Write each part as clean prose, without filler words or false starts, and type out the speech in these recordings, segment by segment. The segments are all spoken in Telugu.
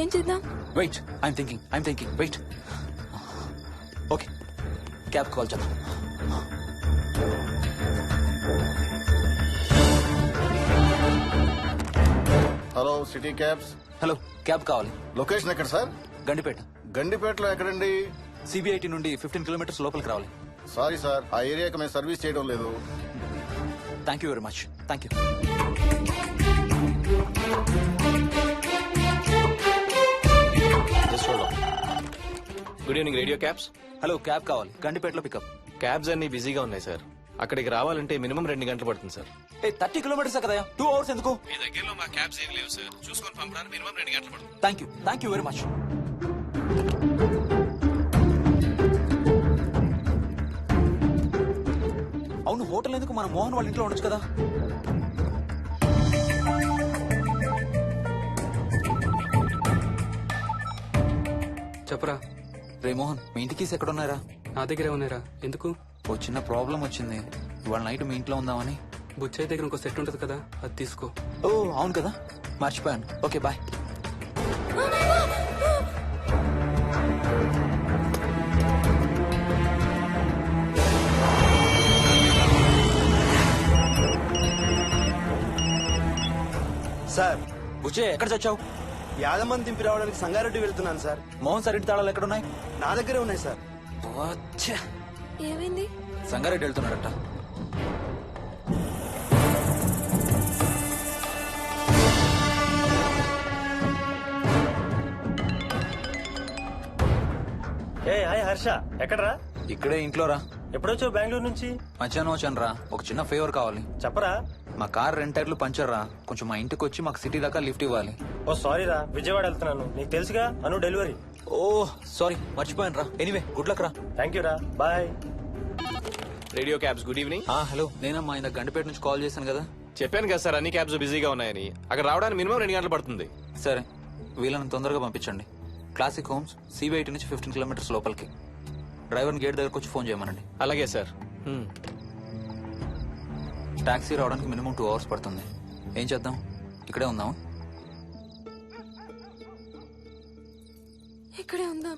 ఏం చేద్దాం? Wait, I'm thinking. Wait. Okay, cab call చేద్దాం. Hello, city cabs. Hello, cab కావాలి. లొకేషన్ ఎక్కడ సార్? గండిపేట. గండిపేటలో ఎక్కడండి? సిబిఐటి నుండి 15 కిలోమీటర్స్ లోపలికి రావాలి. సారీ సార్, ఆ ఏరియాకి మేము సర్వీస్ చేయడం లేదు. Thank you very much. Thank you. Good evening radio cabs. Hello, cab కావాలి. గండిపేటలో పికప్. క్యాబ్స్ అన్ని బిజీగా ఉన్నాయి సార్. అక్కడికి రావాలంటే మినిమం 2 గంటలు పడుతుంది సార్. 30 కిలోమీటర్స్ కదా, 2 అవర్స్ ఎందుకు? మీ దగ్గరలో మా క్యాబ్స్ ఏం లేవు సార్. చూసుకొని పంపడానికి మినిమం 2 గంటలు పడుతుంది. Thank you very much. అవును, హోటల్ ఎందుకు? మన మోహన్ వాళ్ళ ఇంట్లో ఉండొచ్చు కదా. చెప్పరా. రే మోహన్, మీ ఇంటి కీస్ ఎక్కడ ఉన్నారా? నా దగ్గరే ఉన్నారా? ఎందుకు? ఓ చిన్న ప్రాబ్లం వచ్చింది. ఇవాళ నైట్ మీ ఇంట్లో ఉందామని. బుచ్చయ్య దగ్గర ఇంకో సెట్ ఉంటది కదా, అది తీసుకో. ఓ అవును కదా, మర్చిపోయాను. Okay bye. సార్, బుచ్చే ఎక్కడ చచ్చావు? యాదమ్మని దింపి రావడానికి సంగారెడ్డి వెళ్తున్నాను సార్. మోహన్ సార్ ఇంటి తాళాలు ఎక్కడున్నాయి? నా దగ్గరే ఉన్నాయి సార్. ఏమైంది? సంగారెడ్డి వెళ్తున్నాడట. హాయ్ హర్ష, ఎక్కడరా? ఇక్కడే ఇంట్లో రా. ఎప్పుడొచ్చావు బెంగళూరు నుంచి? మధ్యాహ్నం వచ్చాను రా. ఒక చిన్న ఫేవర్ కావాలి. చెప్పరా. మా కార్ 2 టైర్లు పంచర్ రా. కొంచెం మా ఇంటికి వచ్చి మాకు సిటీ దాకా లిఫ్ట్ ఇవ్వాలి. ఓ సారీ రా, విజయవాడ వెళ్తున్నాను. నీకు తెలుసుగా, అను డెలివరీ. ఓ సారీ, మర్చిపోయాను రా. ఎనీవే, గుడ్ లక్ రా. థ్యాంక్ యూ రా, bye. Radio cabs good evening. Hello, నేనమ్మా ఇంత గంటపేట నుంచి కాల్ చేశాను కదా. చెప్పాను కదా సార్, అన్ని క్యాబ్స్ బిజీగా ఉన్నాయని. అక్కడ రావడానికి మినిమం 2 గంటలు పడుతుంది. సరే, వీళ్ళని తొందరగా పంపించండి. క్లాసిక్ హోమ్స్, సిబిఐటి నుంచి 15 కిలోమీటర్స్ లోపలికి. డ్రైవర్ని గేట్ దగ్గరకు వచ్చి ఫోన్ చేయమనండి. అలాగే సార్. టాక్సీ రావడానికి మినిమం 2 అవర్స్ పడుతుంది. ఏం చేద్దాం? ఇక్కడే ఉందాం. ఇక్కడే ఉందాం.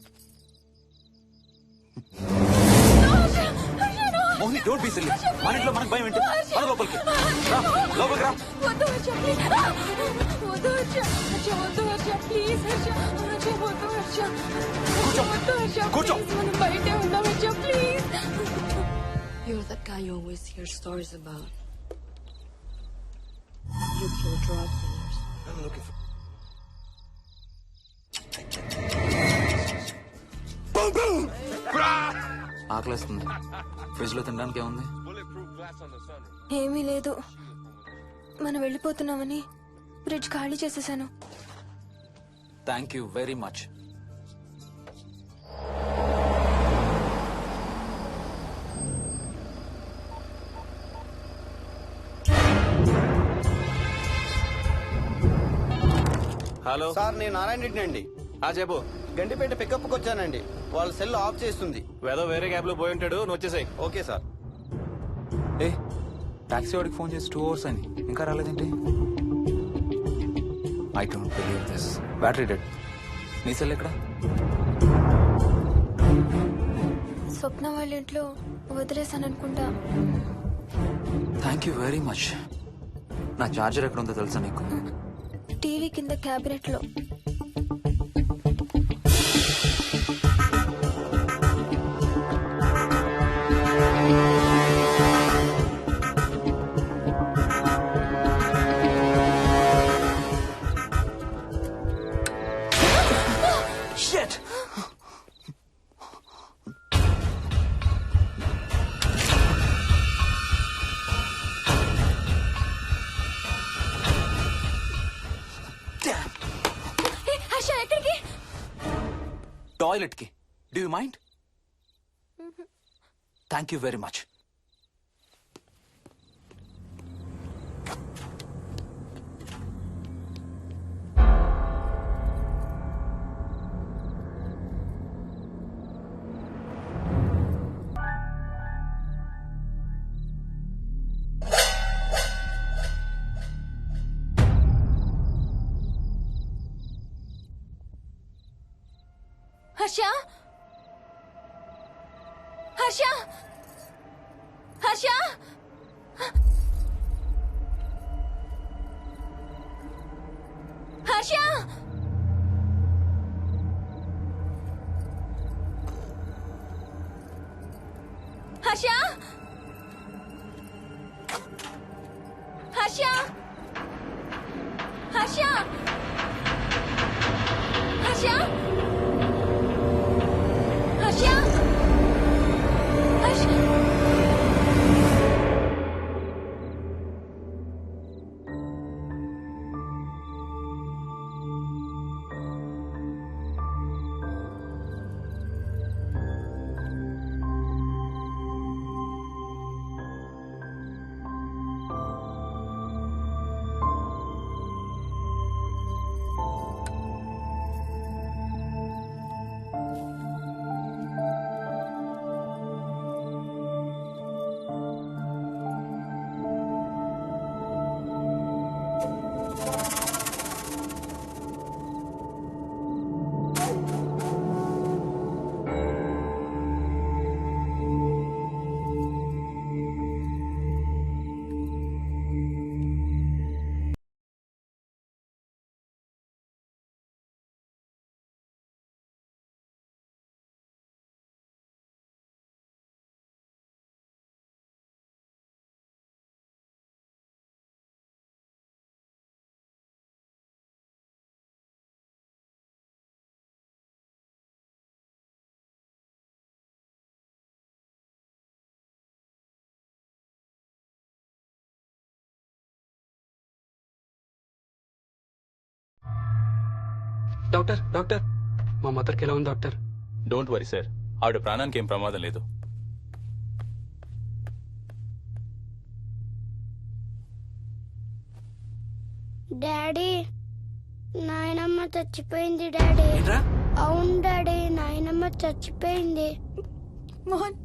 Mohini, don't be silly. మన ఇంట్లో మనకు భయం ఏంటి? మన లోపలికి రా, లోపలికి రా. వద్దు హర్ష, ప్లీజ్. వద్దు హర్ష, వద్దు హర్ష, ప్లీజ్ హర్ష. వద్దు హర్ష, వద్దు హర్ష, కూర్చో. ప్లీజ్, మనం బయటే ఉందాం Harsha, please. You're that guy you always hear stories about. You kill drug dealers. I'm looking for... ఆకలిస్తుంది. ఫ్రిడ్జ్ లో తినడానికి ఏముంది? ఏమీ లేదు. మనం వెళ్ళిపోతున్నామని ఫ్రిడ్జ్ ఖాళీ చేసేసాను. Thank you very much. Hello sir, నేను నారాయణ రెడ్డి అండి. చెప్పు. గండిపేట పికప్కి వచ్చానండి. వాళ్ళ సెల్ ఆఫ్ చేస్తుంది. వేదో వేరే క్యాబ్ లో పోయి ఉంటాడు, నువ్వు వచ్చేసాయి. Okay sir. ఏ, టాక్సీ వాడికి ఫోన్ చేసి 2 అవర్స్ అని ఇంకా రాలేదేంటి? I don't believe this. Battery dead. నీ సెల్ ఎక్కడ? స్వప్న వాళ్ళ ఇంట్లో వదిలేసాను అనుకుంటా. Thank you very much. నా చార్జర్ ఎక్కడ ఉందో తెలుసా నీకు? టీవీ కింద క్యాబినెట్ లో. Shit! హర్ష, ఎక్కడికి? టాయిలెట్ కి. Do you mind? Thank you very much. Harsha Harsha Harsha Harsha Harsha Harsha Harsha Harsha Harsha Harsha doctor doctor మా మదర్కి ఎలా ఉంది డాక్టర్? డోంట్ వరీ సార్, ఆవిడ ప్రాణానికి ఏం ప్రమాదం లేదు. డాడీ, నాయనమ్మ చచ్చిపోయింది డాడీ. ఏంట్రా? అవును డాడీ, నాయనమ్మ చచ్చిపోయింది. మోహన్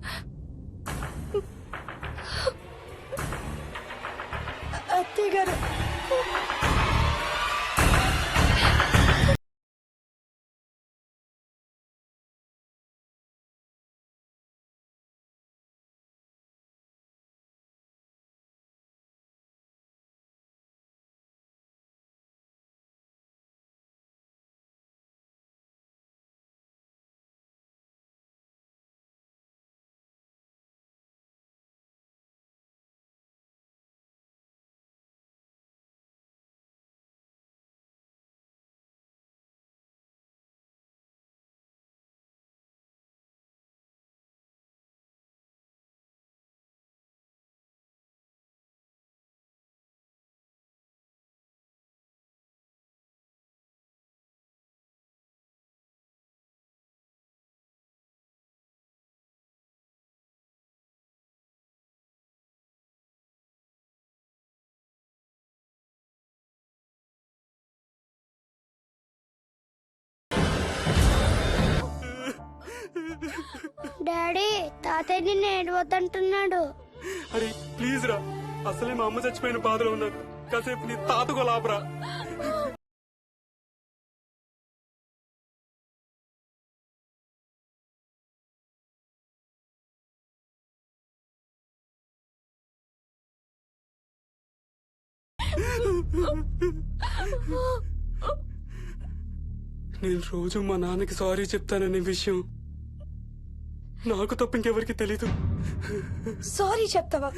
అత్తయ్య గారు డాడీ, తాతయ్య నిన్ను ఏడవద్దంటున్నాడు. అరే ప్లీజ్ రా, అసలే మా అమ్మ చచ్చిపోయిన బాధలో ఉన్నాను. కాసేపు నీ తాతకు లాపరా. నేను రోజు మా నాన్నకి సారీ చెప్తాననే విషయం నాకు తప్ప ఇంకెవరికి తెలీదు. సారీ చెప్తావా?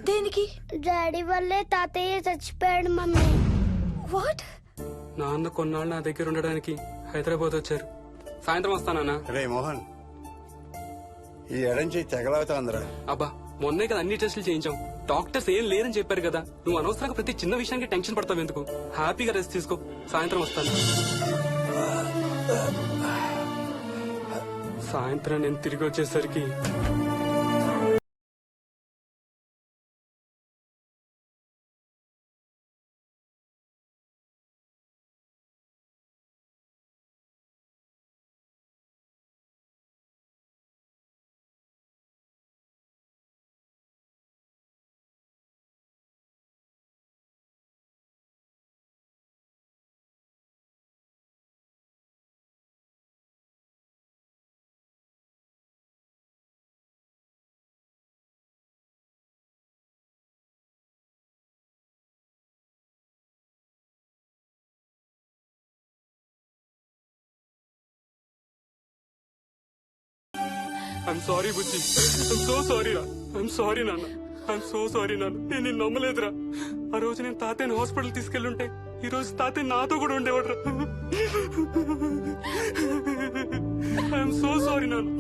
దేనికి? డాడీ వల్లే తాతయ్య చచ్చిపోయాడు మమ్మీ. వాట్? నాన్న కొన్నాళ్ళు నా దగ్గర ఉండడానికి హైదరాబాద్ వచ్చారు. సాయంత్రం వస్తానా? రే మోహన్, ఈ ఎడం చేయి తెగలవుతాందిరా. అబ్బా మొన్నే కదా అన్ని టెస్టులు చేయించాం. డాక్టర్స్ ఏం లేరని చెప్పారు కదా. నువ్వు అనవసరంగా ప్రతి చిన్న విషయానికి టెన్షన్ పడతావు ఎందుకు? హ్యాపీగా రెస్ట్ తీసుకో. సాయంత్రం వస్తాను. సాయంత్రం నేను తిరిగి వచ్చేసరికి I'm sorry Bujji, I'm so sorry రా, ఐఎమ్ సారీ నాన్న, ఐఎమ్ సో సారీ నాన్న. నేను నిన్ను నమ్మలేదురా. ఆ రోజు నేను తాతయ్యని హాస్పిటల్ తీసుకెళ్ళుంటే ఈ రోజు తాతయ్య నాతో కూడా ఉండేవాడు రా. ఐఎమ్ సో సారీ నాన్న.